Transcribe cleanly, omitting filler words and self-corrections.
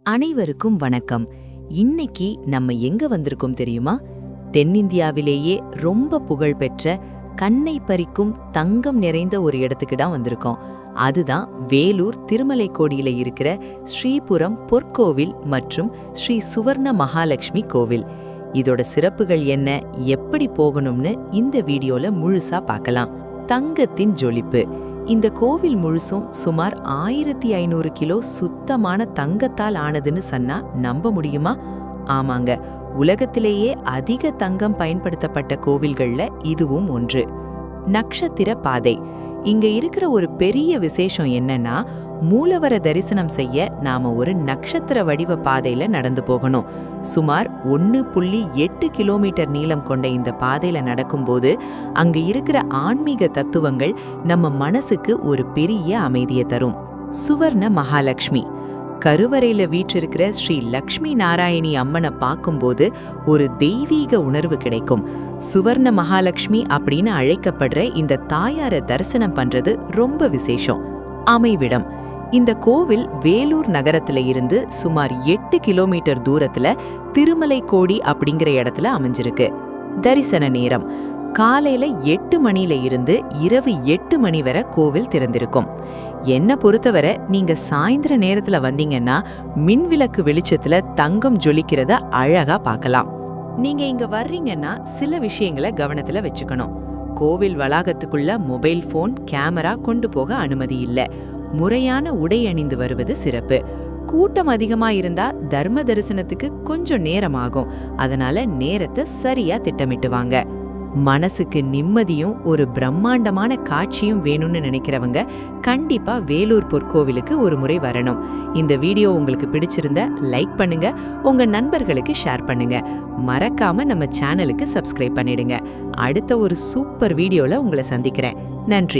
அனைவருக்கும் வணக்கம். இன்னைக்கு நம்ம எங்க வந்திருக்கோம் தெரியுமா? தென்னிந்தியாவிலேயே ரொம்ப புகழ்பெற்ற கண்ணை பறிக்கும் தங்கம் நிறைந்த ஒரு இடத்துக்கு தான் வந்திருக்கோம். அதுதான் வேலூர் திருமலைக்கோடியில இருக்கிற ஸ்ரீபுரம் பொற்கோவில் மற்றும் ஸ்ரீ சுவர்ண மகாலட்சுமி கோவில். இதோட சிறப்புகள் என்ன, எப்படி போகணும்னு இந்த வீடியோல முழுசா பார்க்கலாம். தங்கத்தின் ஜொலிப்பு. இந்த கோவில் முழுசும் சுமார் 1500 கிலோ சுத்தமான தங்கத்தால் ஆனதுன்னு சொன்னா நம்ப முடியுமா? ஆமாங்க, உலகத்திலேயே அதிக தங்கம் பயன்படுத்தப்பட்ட கோவில்கள்ல இதுவும் ஒன்று. நட்சத்திர பாதை. இங்க இருக்கிற ஒரு பெரிய விசேஷம் என்னன்னா, மூலவர தரிசனம் செய்ய நாம ஒரு நட்சத்திர வடிவ பாதையில நடந்து போகணும். சுமார் 1.8 கிலோமீட்டர் நீளம் கொண்ட இந்த பாதையில நடக்கும்போது அங்க இருக்கிற ஆன்மீக தத்துவங்கள் நம்ம மனசுக்கு ஒரு பெரிய அமைதியை தரும். சுவர்ண மகாலட்சுமி. கருவறையில வீற்றிருக்கிற ஸ்ரீ லக்ஷ்மி நாராயணி அம்மனை பார்க்கும்போது ஒரு தெய்வீக உணர்வு கிடைக்கும். சுவர்ண மகாலட்சுமி அப்படின்னு அழைக்கப்படுற இந்த தாயாரை தரிசனம் பண்றது ரொம்ப விசேஷம். அமைவிடம். இந்த கோவில் வேலூர் நகரத்துல இருந்து சுமார் 8 கிலோமீட்டர் தூரத்துல திருமலைக்கோடி அப்படிங்கிற இடத்துல அமைஞ்சிருக்கு. தரிசன நேரம் காலையில 8 மணில இருந்து இரவு 8 மணி வரை கோவில் திறந்திருக்கும். என்ன பொறுத்தவரை நீங்க சாயந்தர நேரத்துல வந்தீங்கன்னா மின்விளக்கு வெளிச்சத்துல தங்கம் ஜொலிக்கிறத அழகா பார்க்கலாம். நீங்க இங்க வர்றீங்கன்னா சில விஷயங்களை கவனத்துல வச்சுக்கணும். கோவில் வளாகத்துக்குள்ள மொபைல் போன், கேமரா கொண்டு போக அனுமதி இல்ல. முறையான உடை அணிந்து வருவது சிறப்பு. கூட்டம் அதிகமா இருந்தா தர்ம தரிசனத்துக்கு கொஞ்சம் நேரமாகும். அதனால நேரத்தை சரியா திட்டமிட்டு வாங்க. மனசுக்கு நிம்மதியும் ஒரு பிரம்மாண்டமான காட்சியும் வேணும்னு நினைக்கிறவங்க கண்டிப்பா வேலூர் பொற்கோவிலுக்கு ஒரு முறை வரணும். இந்த வீடியோ உங்களுக்கு பிடிச்சிருந்தா லைக் பண்ணுங்க, உங்க நண்பர்களுக்கு ஷேர் பண்ணுங்க. மறக்காம நம்ம சேனலுக்கு சப்ஸ்கிரைப் பண்ணிடுங்க. அடுத்த ஒரு சூப்பர் வீடியோல உங்களை சந்திக்கிறேன். நன்றி.